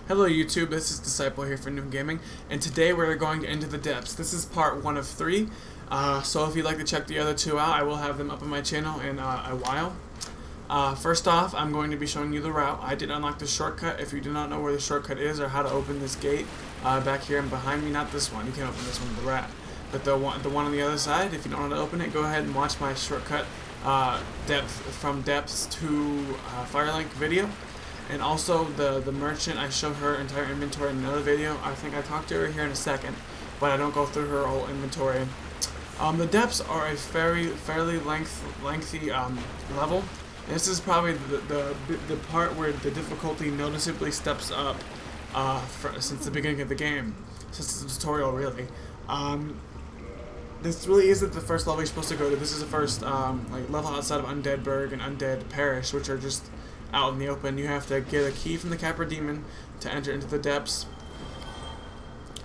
Hello YouTube, this is Disciple here for New Gaming, and today we're going into the depths. This is part 1 of 3, so if you'd like to check the other 2 out, I will have them up on my channel in a while. First off, I'm going to be showing you the route. I did unlock the shortcut. If you do not know where the shortcut is or how to open this gate, back here and behind me, not this one, you can't open this one with the rat, but the one on the other side, if you don't know how to open it, go ahead and watch my shortcut from depths to Firelink video. And also the merchant, I showed her entire inventory in another video. I think I talked to her here in a second, but I don't go through her whole inventory. The depths are a fairly lengthy level. And this is probably the part where the difficulty noticeably steps up since the beginning of the game, since the tutorial really. This really isn't the first level you're supposed to go to. This is the first like level outside of Undeadburg and Undead Parish, which are just out in the open. You have to get a key from the Capra Demon to enter into the depths.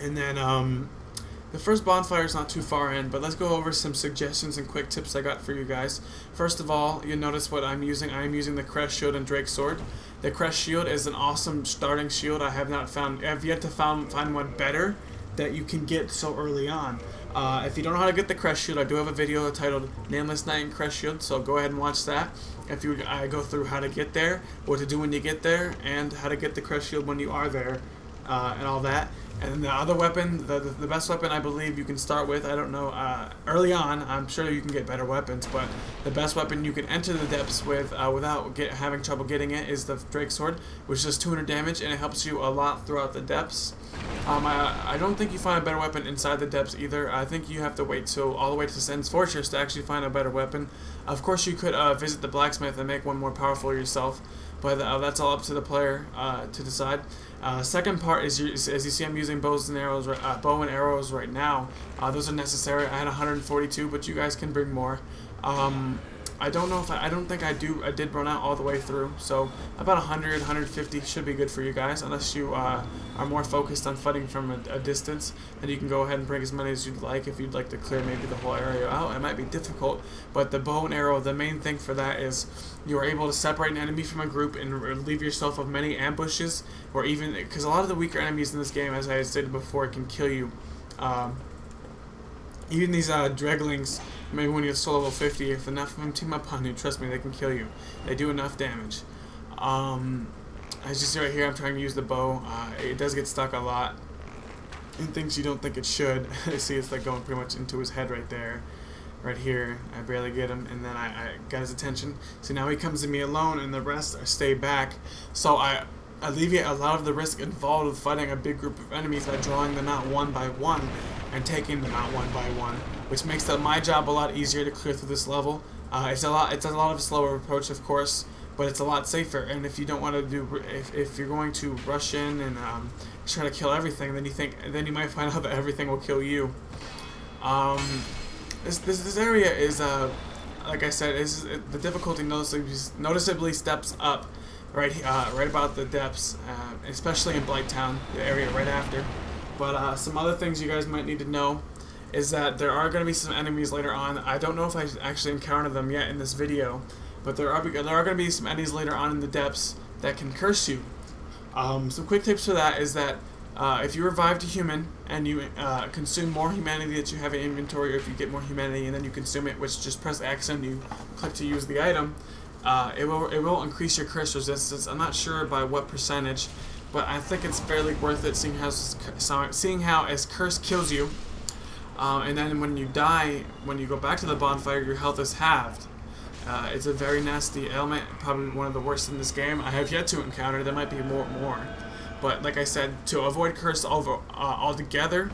And then the first bonfire is not too far in, but let's go over some suggestions and quick tips I got for you guys. First of all, you'll notice what I'm using. I am using the Crest Shield and Drake's Sword. The Crest Shield is an awesome starting shield. I have yet to find one better that you can get so early on. If you don't know how to get the Crest Shield, I do have a video titled Nameless Knight and Crest Shield, so go ahead and watch that. I go through how to get there, what to do when you get there, and how to get the Crest Shield when you are there, and all that. And then the other weapon, the best weapon I believe you can start with, I don't know, early on, I'm sure you can get better weapons, but the best weapon you can enter the depths with without having trouble getting it is the Drake's Sword, which does 200 damage, and it helps you a lot throughout the depths. I don't think you find a better weapon inside the depths either. I think you have to wait till all the way to Sen's Fortress to actually find a better weapon. Of course, you could visit the blacksmith and make one more powerful yourself, but that's all up to the player to decide. Second part is, as you see, I'm using bow and arrows right now. Those are necessary. I had 142, but you guys can bring more. I don't know if I don't think I did run out all the way through, so about 100, 150 should be good for you guys, unless you are more focused on fighting from a distance. Then you can go ahead and bring as many as you'd like. If you'd like to clear maybe the whole area out, it might be difficult, but the bow and arrow, the main thing for that is you are able to separate an enemy from a group and relieve yourself of many ambushes, or even, because a lot of the weaker enemies in this game, as I had stated before, can kill you. Even these dreglings, maybe when you're still level 50, if enough of them team up on you, trust me, they can kill you. They do enough damage. As you see right here, I'm trying to use the bow. It does get stuck a lot in things you don't think it should. I see it's like going pretty much into his head right there. Right here, I barely get him, and then I got his attention. So now he comes to me alone, and the rest stay back. So I alleviate a lot of the risk involved with fighting a big group of enemies by drawing them out one by one and taking them out one by one, which makes my job a lot easier to clear through this level. It's a lot of a slower approach, of course, but it's a lot safer. And if you don't want to do, if you're going to rush in and try to kill everything, then you might find out that everything will kill you. This area is like I said, the difficulty noticeably steps up right about the depths, especially in Blighttown, the area right after. But some other things you guys might need to know is that there are going to be some enemies later on. I don't know if I actually encountered them yet in this video, but there are going to be some enemies later on in the depths that can curse you. Some quick tips for that is that if you revive to human and you consume more humanity that you have in inventory, or if you get more humanity and then you consume it, which just press X and you click to use the item, it will increase your curse resistance. I'm not sure by what percentage, but I think it's fairly worth it, seeing how as curse kills you, and then when you die, when you go back to the bonfire, your health is halved. It's a very nasty element, probably one of the worst in this game. I have yet to encounter. There might be more, but like I said, to avoid curse altogether,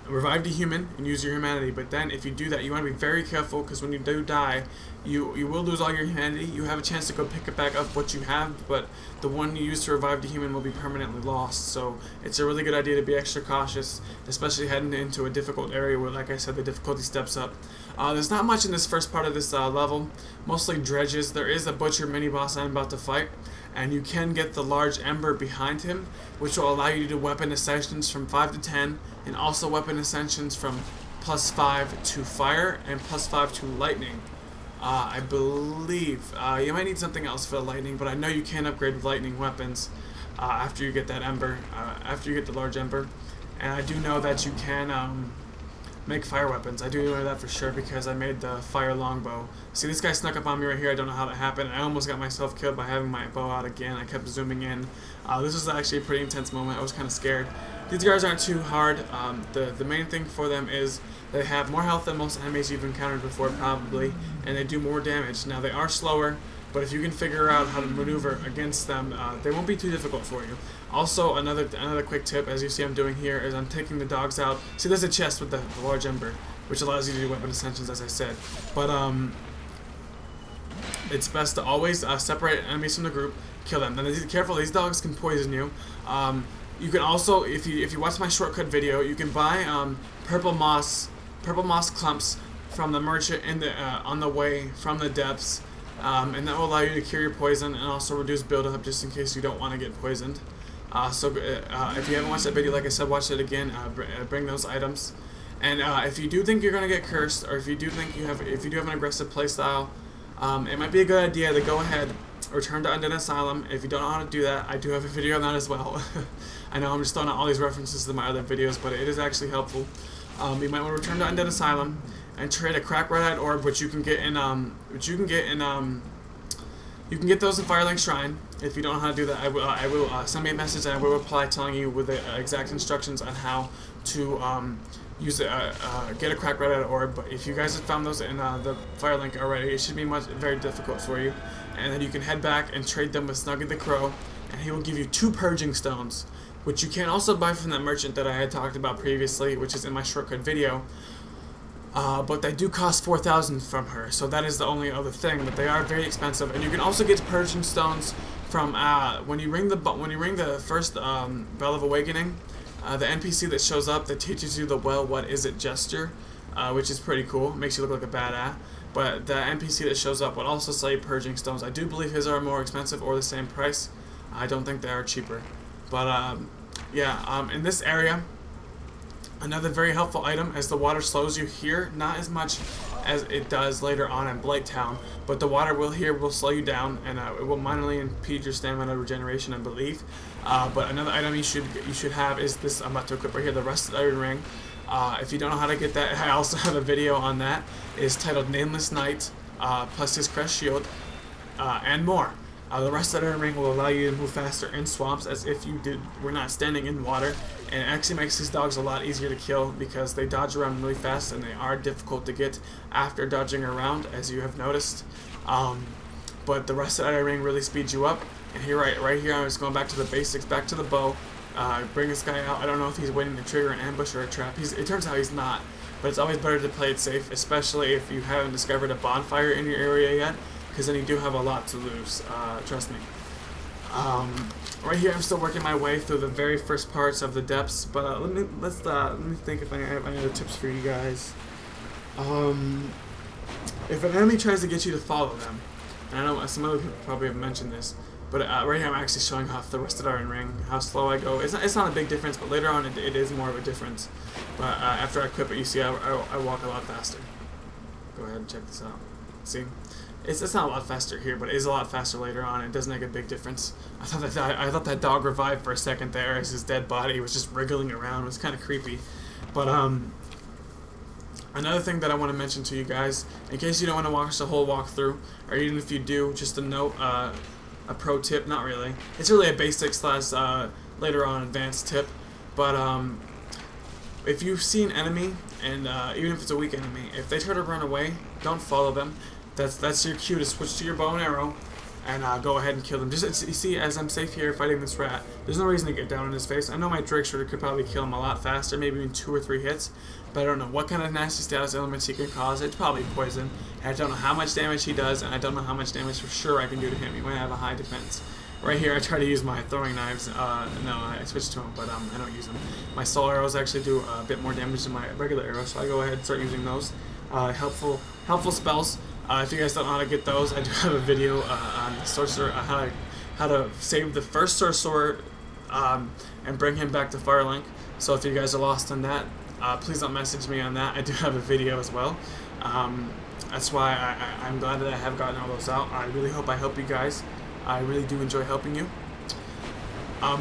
revive the human and use your humanity. But then if you do that, you want to be very careful, because when you do die, you will lose all your humanity. You have a chance to go pick it back up what you have, but the one you use to revive the human will be permanently lost. So it's a really good idea to be extra cautious, especially heading into a difficult area where, like I said, the difficulty steps up. There's not much in this first part of this level, mostly dredges. There is a butcher mini boss I'm about to fight, and you can get the large ember behind him, which will allow you to do weapon ascensions from 5 to 10, and also weapon ascensions from +5 to fire and +5 to lightning. I believe you might need something else for the lightning, but I know you can upgrade with lightning weapons after you get that ember, after you get the large ember. And I do know that you can make fire weapons. I do know that for sure because I made the fire longbow. See, this guy snuck up on me right here. I don't know how that happened. I almost got myself killed by having my bow out again. I kept zooming in. This was actually a pretty intense moment. I was kind of scared. These guys aren't too hard. The main thing for them is they have more health than most enemies you've encountered before, probably, and they do more damage. Now, they are slower, but if you can figure out how to maneuver against them, they won't be too difficult for you. Also, another quick tip, as you see I'm doing here, is I'm taking the dogs out. See, there's a chest with the large ember, which allows you to do weapon ascensions, as I said. But it's best to always separate enemies from the group, kill them. Now, careful, these dogs can poison you. You can also, if you watch my shortcut video, you can buy purple moss clumps from the merchant in the on the way from the depths, and that will allow you to cure your poison and also reduce buildup just in case you don't want to get poisoned. If you haven't watched that video, like I said, watch it again. Bring those items, and if you do think you're gonna get cursed, or if you do have an aggressive playstyle, it might be a good idea to go ahead, return to Undead Asylum. If you don't know how to do that, I do have a video on that as well. I know I'm just throwing out all these references to my other videos, but it is actually helpful. You might want to return to Undead Asylum and trade a cracked red-eyed orb, which you can get in you can get those in Firelink Shrine. If you don't know how to do that, I will send me a message and I will reply telling you with the exact instructions on how to get a cracked red-eyed orb. But if you guys have found those in the Firelink already, it should be very difficult for you. And then you can head back and trade them with Snuggy the Crow, and he will give you 2 Purging Stones, which you can also buy from that merchant that I had talked about previously, which is in my shortcut video. But they do cost 4,000 from her, so that is the only other thing. But they are very expensive, and you can also get Purging Stones from when you ring the first Bell of Awakening. The NPC that shows up that teaches you the "well, what is it" gesture, which is pretty cool. Makes you look like a badass. But the NPC that shows up will also sell you Purging Stones. I do believe his are more expensive or the same price. I don't think they are cheaper. But yeah, in this area, another very helpful item, as the water slows you here, not as much as it does later on in Blight Town, but the water will slow you down, and it will minorly impede your stamina regeneration, I believe. But another item you should have is this I'm about to equip right here, the Rusted Iron Ring. If you don't know how to get that, I also have a video on that. It's titled Nameless Knight, plus his Crest Shield, and more. The Rusted Iron Ring will allow you to move faster in swamps as if you were not standing in water, and it actually makes these dogs a lot easier to kill because they dodge around really fast and they are difficult to get after dodging around, as you have noticed. But the Rusted Iron Ring really speeds you up. And here, right here, I'm just going back to the basics, back to the bow. Bring this guy out. I don't know if he's waiting to trigger an ambush or a trap. It turns out he's not, but it's always better to play it safe, especially if you haven't discovered a bonfire in your area yet, because then you do have a lot to lose, trust me. Right here I'm still working my way through the very first parts of the depths, but let me think if I have any other tips for you guys. If an enemy tries to get you to follow them, and I know some other people probably have mentioned this, but right here I'm actually showing off the Rusted Iron Ring, how slow I go. It's not a big difference, but later on it is more of a difference. But after I equip it, you see I walk a lot faster. Go ahead and check this out. See? It's not a lot faster here, but it is a lot faster later on. It does make a big difference. I thought that dog revived for a second there as his dead body was just wriggling around. It was kind of creepy. But another thing that I want to mention to you guys, in case you don't want to watch the whole walkthrough, or even if you do, just a note, a pro tip, not really. It's really a basic slash later on advanced tip. But if you see an enemy, and even if it's a weak enemy, if they try to run away, don't follow them. That's your cue to switch to your bow and arrow and go ahead and kill them. Just you see, as I'm safe here fighting this rat, there's no reason to get down in his face. I know my Drake Shooter could probably kill him a lot faster, maybe in 2 or 3 hits, but I don't know what kind of nasty status elements he can cause. It's probably poison. And I don't know how much damage he does, and I don't know how much damage for sure I can do to him. He might have a high defense. Right here, I try to use my throwing knives. No, I switched to them, but I don't use them. My soul arrows actually do a bit more damage than my regular arrows, so I go ahead and start using those. Helpful spells. If you guys don't know how to get those, I do have a video on the sorcerer, how to save the first sorcerer and bring him back to Firelink. So if you guys are lost on that, please don't message me on that. I do have a video as well. That's why I'm glad that I have gotten all those out. I really hope I help you guys. I really do enjoy helping you.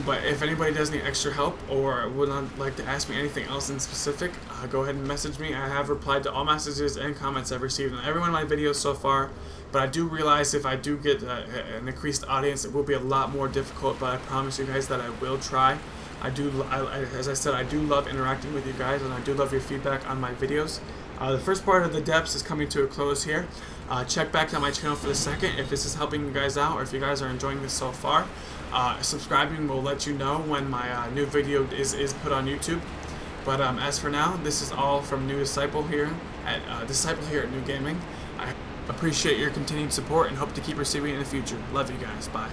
But if anybody does need extra help or would like to ask me anything else in specific, go ahead and message me. I have replied to all messages and comments I've received on every one of my videos so far. But I do realize if I do get an increased audience, it will be a lot more difficult. But I promise you guys that I will try. As I said, I do love interacting with you guys, and I do love your feedback on my videos. The first part of the depths is coming to a close here. Check back on my channel for the second if this is helping you guys out, or if you guys are enjoying this so far. Subscribing will let you know when my new video is put on YouTube. But as for now, this is all from Disciple here at New Gaming. I appreciate your continued support and hope to keep receiving it in the future. Love you guys. Bye.